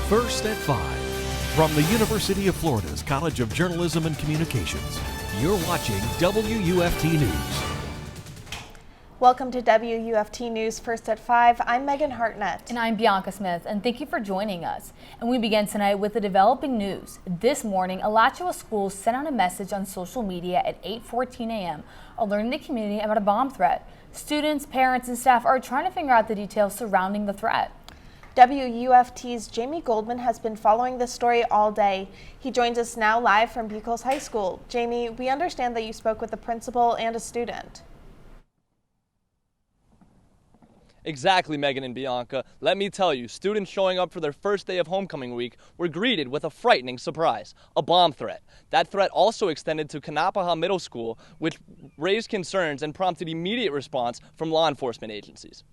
First at 5. From the University of Florida's College of Journalism and Communications, you're watching WUFT News. Welcome to WUFT News First at 5. I'm Megan Hartnett. And I'm Bianca Smith, and thank you for joining us. And we begin tonight with the developing news. This morning, Alachua Schools sent out a message on social media at 8:14 a.m. alerting the community about a bomb threat. Students, parents, and staff are trying to figure out the details surrounding the threat. WUFT's Jamie Goldman has been following this story all day. He joins us now live from Bucholz High School. Jamie, we understand that you spoke with the principal and a student. Exactly, Megan and Bianca. Let me tell you, students showing up for their first day of homecoming week were greeted with a frightening surprise, a bomb threat. That threat also extended to Kanapaha Middle School, which raised concerns and prompted immediate response from law enforcement agencies.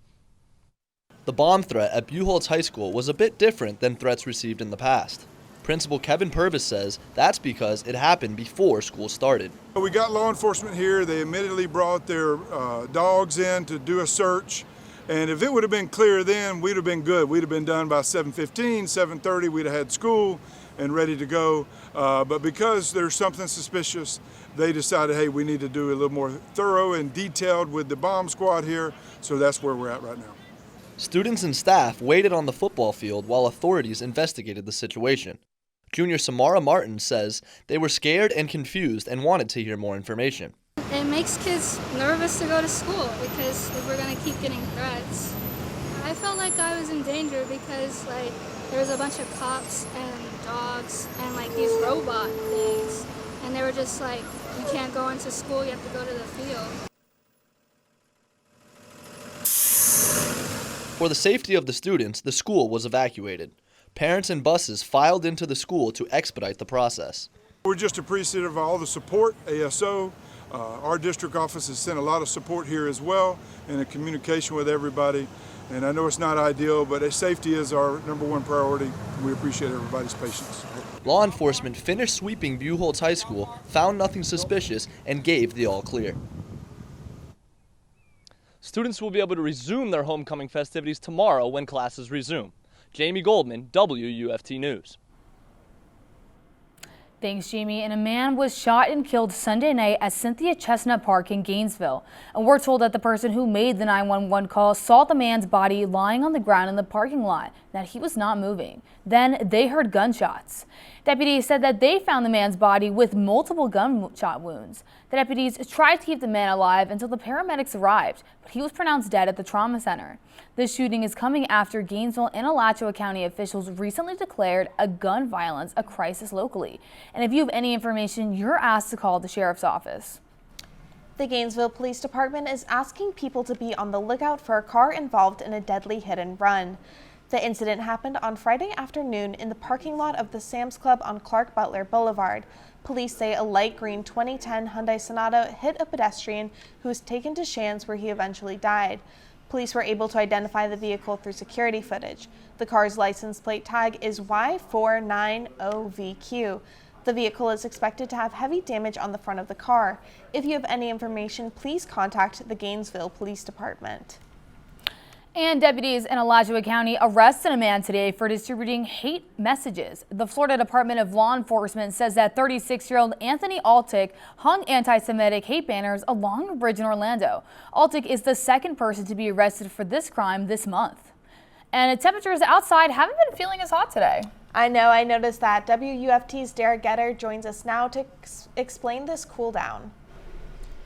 The bomb threat at Bucholz High School was a bit different than threats received in the past. Principal Kevin Purvis says that's because it happened before school started. We got law enforcement here. They immediately brought their dogs in to do a search. And if it would have been clear then, we'd have been good. We'd have been done by 7:15, 7:30. We'd have had school and ready to go. But because there's something suspicious, they decided, hey, we need to do a little more thorough and detailed with the bomb squad here. So that's where we're at right now. Students and staff waited on the football field while authorities investigated the situation. Junior Samara Martin says they were scared and confused and wanted to hear more information. It makes kids nervous to go to school because if we're going to keep getting threats. I felt like I was in danger because there was a bunch of cops and dogs and these robot things, and they were just like, you can't go into school, you have to go to the field. For the safety of the students, the school was evacuated. Parents and buses filed into the school to expedite the process. We're just appreciative of all the support, ASO. Our district office has sent a lot of support here as well and a communication with everybody. And I know it's not ideal, but safety is our #1 priority. We appreciate everybody's patience. Law enforcement finished sweeping Bucholz High School, found nothing suspicious, and gave the all clear. Students will be able to resume their homecoming festivities tomorrow when classes resume. Jamie Goldman, WUFT News. Thanks, Jamie. And a man was shot and killed Sunday night at Cynthia Chestnut Park in Gainesville. And we're told that the person who made the 911 call saw the man's body lying on the ground in the parking lot, that he was not moving. Then they heard gunshots. Deputies said that they found the man's body with multiple gunshot wounds. The deputies tried to keep the man alive until the paramedics arrived, but he was pronounced dead at the trauma center. This shooting is coming after Gainesville and Alachua County officials recently declared a gun violence a crisis locally. And if you have any information, you're asked to call the sheriff's office. The Gainesville Police Department is asking people to be on the lookout for a car involved in a deadly hit and run. The incident happened on Friday afternoon in the parking lot of the Sam's Club on Clark Butler Boulevard. Police say a light green 2010 Hyundai Sonata hit a pedestrian who was taken to Shands, where he eventually died. Police were able to identify the vehicle through security footage. The car's license plate tag is Y490VQ. The vehicle is expected to have heavy damage on the front of the car. If you have any information, please contact the Gainesville Police Department. And deputies in Alachua County arrested a man today for distributing hate messages. The Florida Department of Law Enforcement says that 36-year-old Anthony Altick hung anti-Semitic hate banners along a bridge in Orlando. Altick is the second person to be arrested for this crime this month. And the temperatures outside haven't been feeling as hot today. I know, I noticed that. WUFT's Derrah joins us now to explain this cool down.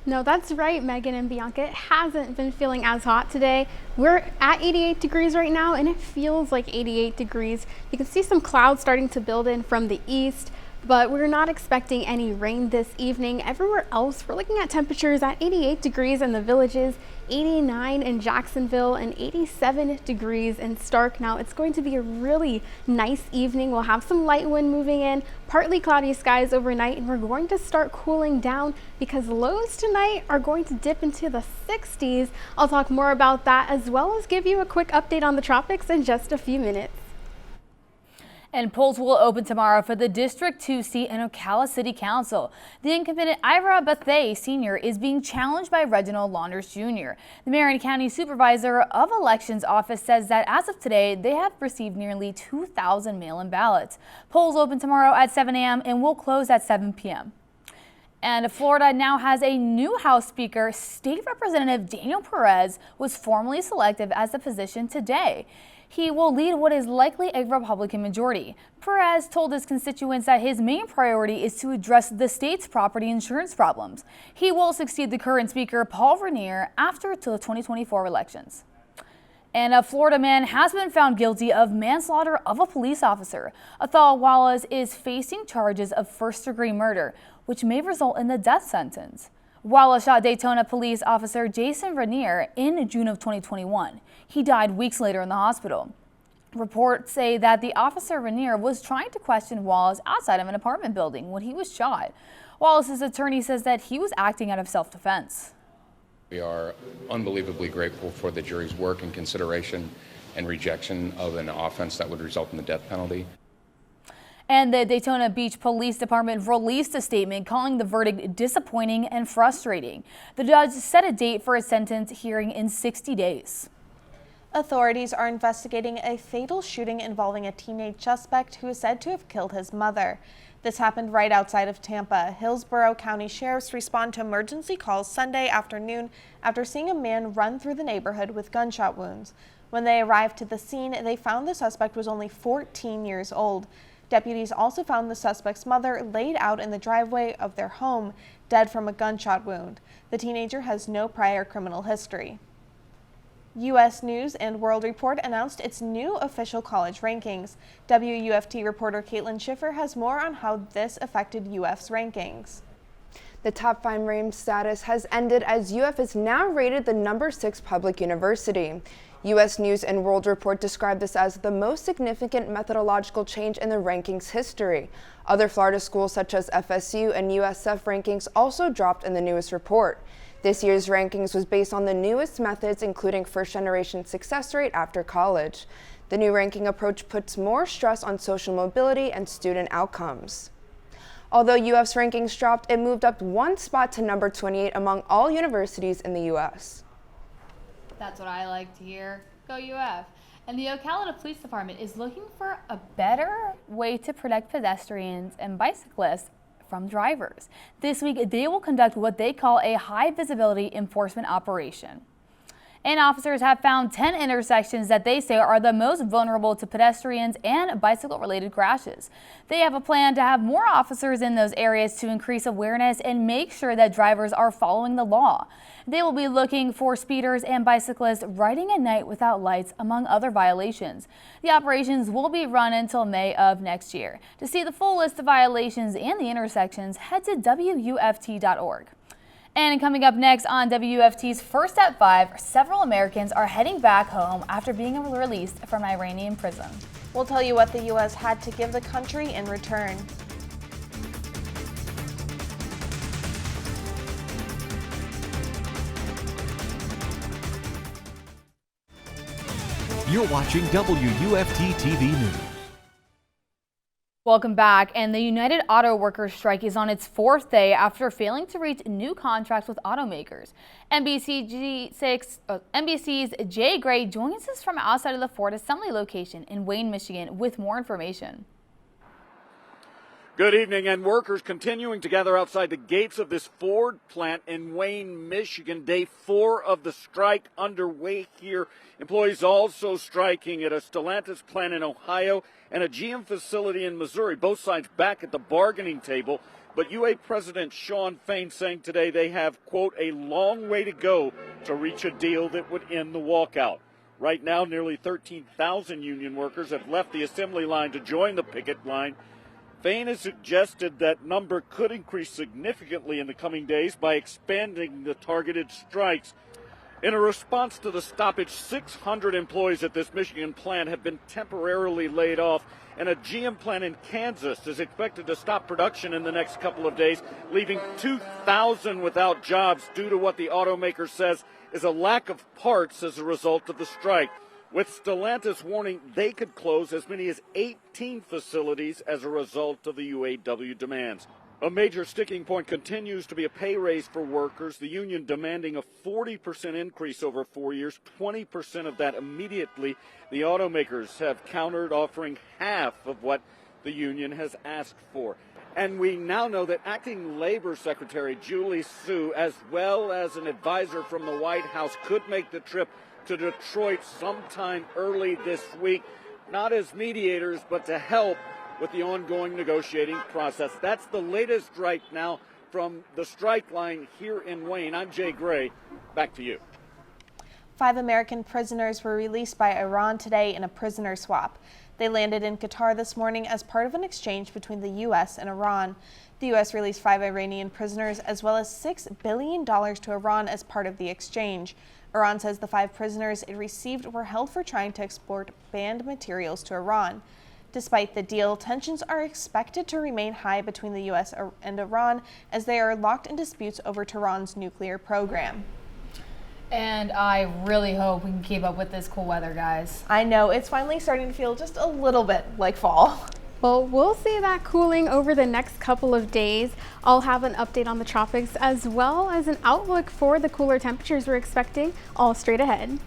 No, that's right, Megan and Bianca. It hasn't been feeling as hot today. We're at 88 degrees right now, and it feels like 88 degrees. You can see some clouds starting to build in from the east, but we're not expecting any rain this evening. Everywhere else, we're looking at temperatures at 88 degrees in the Villages, 89 in Jacksonville, and 87 degrees in Stark. Now, it's going to be a really nice evening. We'll have some light wind moving in, partly cloudy skies overnight, and we're going to start cooling down because lows tonight are going to dip into the 60s. I'll talk more about that as well as give you a quick update on the tropics in just a few minutes. And polls will open tomorrow for the District 2 seat in Ocala City Council. The incumbent Ira Bethay Sr. is being challenged by Reginald Launders Jr. The Marion County Supervisor of Elections Office says that as of today, they have received nearly 2,000 mail-in ballots. Polls open tomorrow at 7 a.m. and will close at 7 p.m. And Florida now has a new House Speaker. State Representative Daniel Perez was formally selected as the position today. He will lead what is likely a Republican majority. Perez told his constituents that his main priority is to address the state's property insurance problems. He will succeed the current Speaker, Paul Raniere, after the 2024 elections. And a Florida man has been found guilty of manslaughter of a police officer. Athal Wallace is facing charges of first-degree murder, which may result in the death sentence. Wallace shot Daytona police officer Jason Raniere in June of 2021. He died weeks later in the hospital. Reports say that the officer Raniere was trying to question Wallace outside of an apartment building when he was shot. Wallace's attorney says that he was acting out of self-defense. We are unbelievably grateful for the jury's work and consideration and rejection of an offense that would result in the death penalty. And the Daytona Beach Police Department released a statement calling the verdict disappointing and frustrating. The judge set a date for a sentence hearing in 60 days. Authorities are investigating a fatal shooting involving a teenage suspect who is said to have killed his mother. This happened right outside of Tampa. Hillsborough County sheriffs respond to emergency calls Sunday afternoon after seeing a man run through the neighborhood with gunshot wounds. When they arrived to the scene, they found the suspect was only 14 years old. Deputies also found the suspect's mother laid out in the driveway of their home, dead from a gunshot wound. The teenager has no prior criminal history. U.S. News and World Report announced its new official college rankings. WUFT reporter Caitlyn Schiffer has more on how this affected UF's rankings. The top 5 ranked status has ended as UF is now rated the number 6 public university. U.S. News and World Report described this as the most significant methodological change in the rankings history. Other Florida schools such as FSU and USF rankings also dropped in the newest report. This year's rankings was based on the newest methods, including first-generation success rate after college. The new ranking approach puts more stress on social mobility and student outcomes. Although UF's rankings dropped, it moved up 1 spot to number 28 among all universities in the U.S. That's what I like to hear. Go UF. And the Ocala Police Department is looking for a better way to protect pedestrians and bicyclists from drivers. This week, they will conduct what they call a high visibility enforcement operation. And officers have found 10 intersections that they say are the most vulnerable to pedestrians and bicycle-related crashes. They have a plan to have more officers in those areas to increase awareness and make sure that drivers are following the law. They will be looking for speeders and bicyclists riding at night without lights, among other violations. The operations will be run until May of next year. To see the full list of violations and the intersections, head to WUFT.org. And coming up next on WUFT's First at 5, several Americans are heading back home after being released from an Iranian prison. We'll tell you what the U.S. had to give the country in return. You're watching WUFT-TV News. Welcome back. And the United Auto Workers strike is on its 4th day after failing to reach new contracts with automakers. NBC's Jay Gray joins us from outside of the Ford Assembly location in Wayne, Michigan with more information. Good evening, and workers continuing to gather outside the gates of this Ford plant in Wayne, Michigan. Day 4 of the strike underway here. Employees also striking at a Stellantis plant in Ohio and a GM facility in Missouri. Both sides back at the bargaining table. But UA President Shawn Fain saying today they have, quote, a long way to go to reach a deal that would end the walkout. Right now, nearly 13,000 union workers have left the assembly line to join the picket line. Fain has suggested that number could increase significantly in the coming days by expanding the targeted strikes. In a response to the stoppage, 600 employees at this Michigan plant have been temporarily laid off, and a GM plant in Kansas is expected to stop production in the next couple of days, leaving 2,000 without jobs due to what the automaker says is a lack of parts as a result of the strike. with Stellantis warning they could close as many as 18 facilities as a result of the UAW demands. A major sticking point continues to be a pay raise for workers, the union demanding a 40% increase over 4 years, 20% of that immediately. The automakers have countered, offering half of what the union has asked for. And we now know that Acting Labor Secretary Julie Su, as well as an advisor from the White House, could make the trip to Detroit sometime early this week, not as mediators, but to help with the ongoing negotiating process. That's the latest right now from the strike line here in Wayne. I'm Jay Gray. Back to you. 5 American prisoners were released by Iran today in a prisoner swap. They landed in Qatar this morning as part of an exchange between the U.S. and Iran. The U.S. released 5 Iranian prisoners as well as $6 billion to Iran as part of the exchange. Iran says the 5 prisoners it received were held for trying to export banned materials to Iran. Despite the deal, tensions are expected to remain high between the U.S. and Iran as they are locked in disputes over Tehran's nuclear program. And I really hope we can keep up with this cool weather, guys. I know, it's finally starting to feel just a little bit like fall. Well, we'll see that cooling over the next couple of days. I'll have an update on the tropics as well as an outlook for the cooler temperatures we're expecting all straight ahead.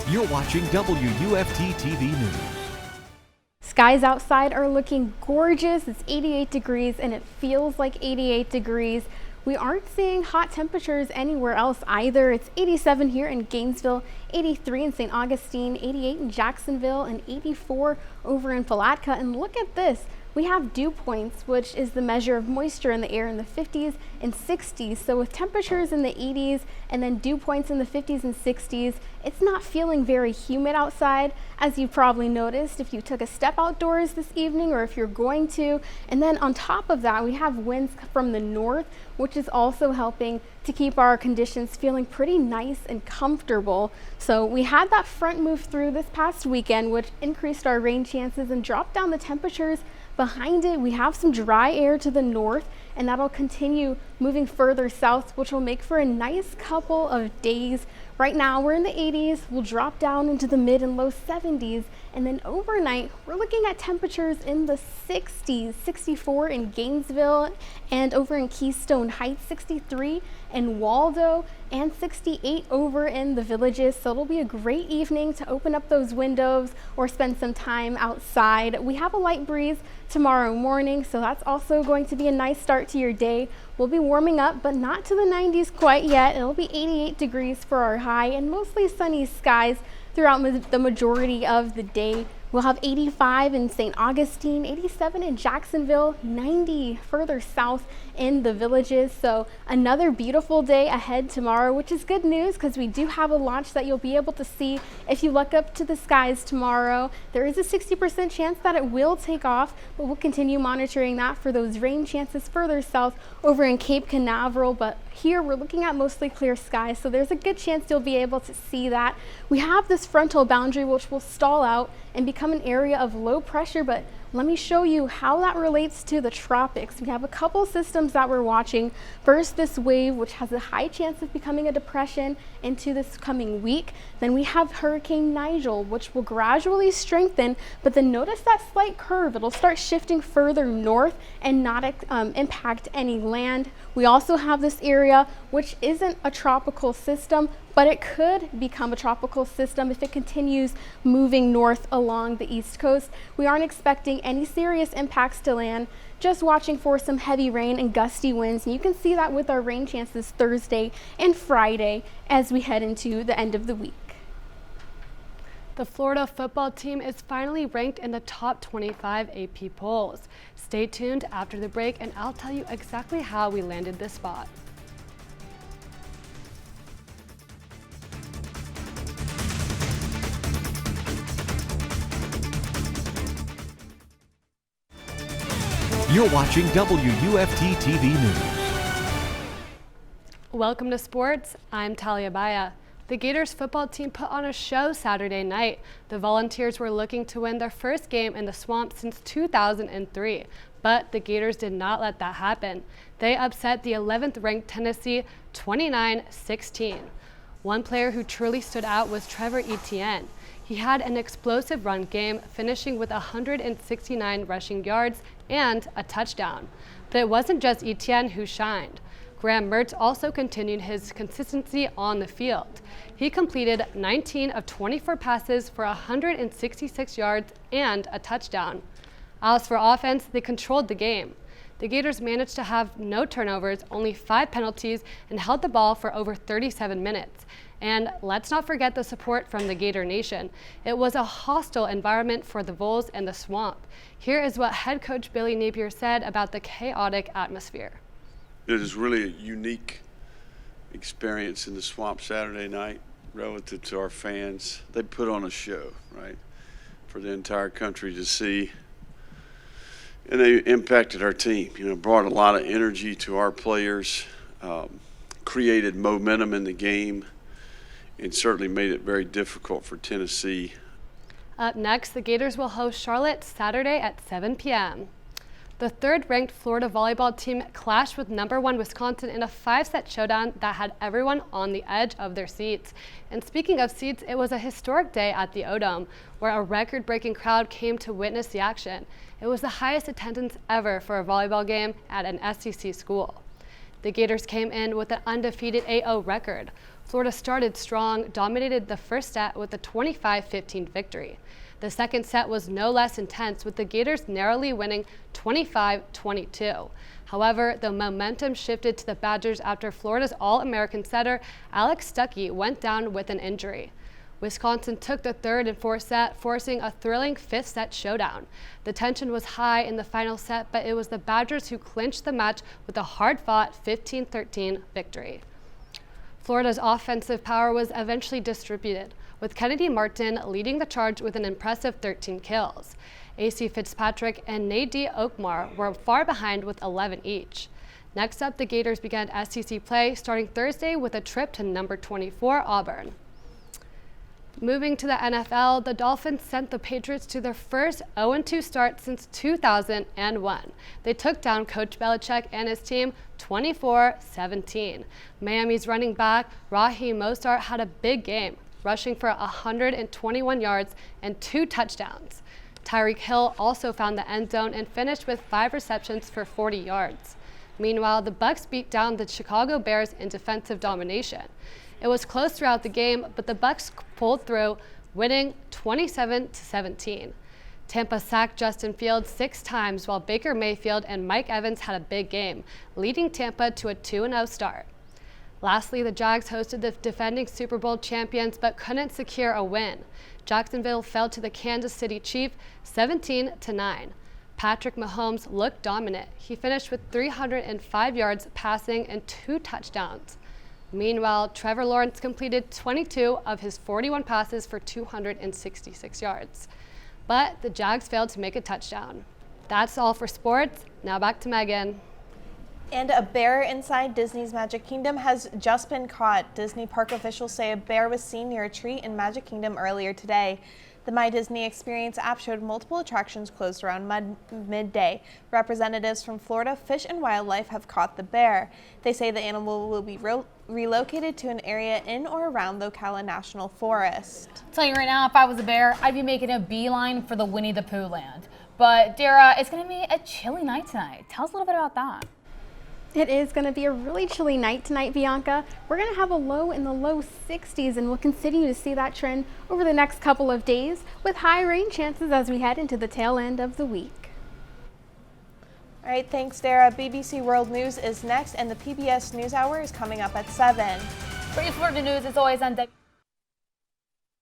You're watching WUFT-TV News. Skies outside are looking gorgeous. It's 88 degrees and it feels like 88 degrees. We aren't seeing hot temperatures anywhere else either. It's 87 here in Gainesville, 83 in St. Augustine, 88 in Jacksonville, and 84 over in Palatka. And look at this. We have dew points, which is the measure of moisture in the air, in the 50s and 60s. So with temperatures in the 80s and then dew points in the 50s and 60s, it's not feeling very humid outside, as you probably noticed if you took a step outdoors this evening or if you're going to. And then on top of that, we have winds from the north, which is also helping to keep our conditions feeling pretty nice and comfortable. So we had that front move through this past weekend, which increased our rain chances and dropped down the temperatures. Behind it, we have some dry air to the north, and that'll continue moving further south, which will make for a nice couple of days. Right now, we're in the 80s. We'll drop down into the mid and low 70s. And then overnight, we're looking at temperatures in the 60s, 64 in Gainesville and over in Keystone Heights, 63 in Waldo, and 68 over in the Villages. So it'll be a great evening to open up those windows or spend some time outside. We have a light breeze tomorrow morning, so that's also going to be a nice start to your day. We'll be warming up, but not to the 90s quite yet. It'll be 88 degrees for our high and mostly sunny skies throughout the majority of the day. We'll have 85 in St. Augustine, 87 in Jacksonville, 90 further south in the Villages. So another beautiful day ahead tomorrow, which is good news because we do have a launch that you'll be able to see if you look up to the skies tomorrow. There is a 60% chance that it will take off, but we'll continue monitoring that for those rain chances further south over in Cape Canaveral. But here we're looking at mostly clear skies, so there's a good chance you'll be able to see that. We have this frontal boundary which will stall out and become an area of low pressure, but let me show you how that relates to the tropics. We have a couple systems that we're watching. First, this wave, which has a high chance of becoming a depression into this coming week. Then we have Hurricane Nigel, which will gradually strengthen, but then notice that slight curve. It'll start shifting further north and not impact any land. We also have this area, which isn't a tropical system, but it could become a tropical system if it continues moving north along the east coast. We aren't expecting any serious impacts to land, just watching for some heavy rain and gusty winds. And you can see that with our rain chances Thursday and Friday as we head into the end of the week. The Florida football team is finally ranked in the top 25 AP polls. Stay tuned after the break and I'll tell you exactly how we landed this spot. You're watching WUFT-TV News. Welcome to sports. I'm Talia Baia. The Gators football team put on a show Saturday night. The Volunteers were looking to win their first game in the Swamp since 2003. But the Gators did not let that happen. They upset the 11th ranked Tennessee 29-16. One player who truly stood out was Trevor Etienne. He had an explosive run game, finishing with 169 rushing yards and a touchdown. But it wasn't just Etienne who shined. Graham Mertz also continued his consistency on the field. He completed 19 of 24 passes for 166 yards and a touchdown. As for offense, they controlled the game. The Gators managed to have no turnovers, only 5 penalties, and held the ball for over 37 minutes. And let's not forget the support from the Gator Nation. It was a hostile environment for the Vols and the Swamp. Here is what head coach Billy Napier said about the chaotic atmosphere. It is really a unique experience in the Swamp Saturday night relative to our fans. They put on a show, right, for the entire country to see. And they impacted our team, brought a lot of energy to our players, created momentum in the game, and certainly made it very difficult for Tennessee. Up next, the Gators will host Charlotte Saturday at 7 p.m. The third-ranked Florida volleyball team clashed with #1 Wisconsin in a 5-set showdown that had everyone on the edge of their seats. And speaking of seats, it was a historic day at the O-Dome, where a record-breaking crowd came to witness the action. It was the highest attendance ever for a volleyball game at an SEC school. The Gators came in with an undefeated 8-0 record. Florida started strong, dominated the first set with a 25-15 victory. The second set was no less intense, with the Gators narrowly winning 25-22. However, the momentum shifted to the Badgers after Florida's All-American setter Alex Stuckey went down with an injury. Wisconsin took the third and fourth set, forcing a thrilling 5th set showdown. The tension was high in the final set, but it was the Badgers who clinched the match with a hard-fought 15-13 victory. Florida's offensive power was eventually distributed, with Kennedy Martin leading the charge with an impressive 13 kills. A.C. Fitzpatrick and Nadine Oakmar were far behind with 11 each. Next up, the Gators began SEC play, starting Thursday with a trip to number 24 Auburn. Moving to the NFL, the Dolphins sent the Patriots to their first 0-2 start since 2001. They took down Coach Belichick and his team 24-17. Miami's running back Raheem Mostert had a big game, rushing for 121 yards and 2 touchdowns. Tyreek Hill also found the end zone and finished with 5 receptions for 40 yards. Meanwhile, the Bucs beat down the Chicago Bears in defensive domination. It was close throughout the game, but the Bucs pulled through, winning 27-17. Tampa sacked Justin Fields 6 times, while Baker Mayfield and Mike Evans had a big game, leading Tampa to a 2-0 start. Lastly, the Jags hosted the defending Super Bowl champions but couldn't secure a win. Jacksonville fell to the Kansas City Chiefs 17-9. Patrick Mahomes looked dominant. He finished with 305 yards passing and 2 touchdowns. Meanwhile, Trevor Lawrence completed 22 of his 41 passes for 266 yards. But the Jags failed to make a touchdown. That's all for sports. Now back to Megan. And a bear inside Disney's Magic Kingdom has just been caught. Disney park officials say a bear was seen near a tree in Magic Kingdom earlier today. The My Disney Experience app showed multiple attractions closed around midday. Representatives from Florida Fish and Wildlife have caught the bear. They say the animal will be relocated to an area in or around the Ocala National Forest. I'll tell you right now, if I was a bear, I'd be making a beeline for the Winnie the Pooh land. But Derrah, it's going to be a chilly night tonight. Tell us a little bit about that. It is going to be a really chilly night tonight, Bianca. We're going to have a low in the low 60s, and we'll continue to see that trend over the next couple of days with high rain chances as we head into the tail end of the week. All right, thanks, Derrah. BBC World News is next, and the PBS NewsHour is coming up at 7. For your Florida news, as always on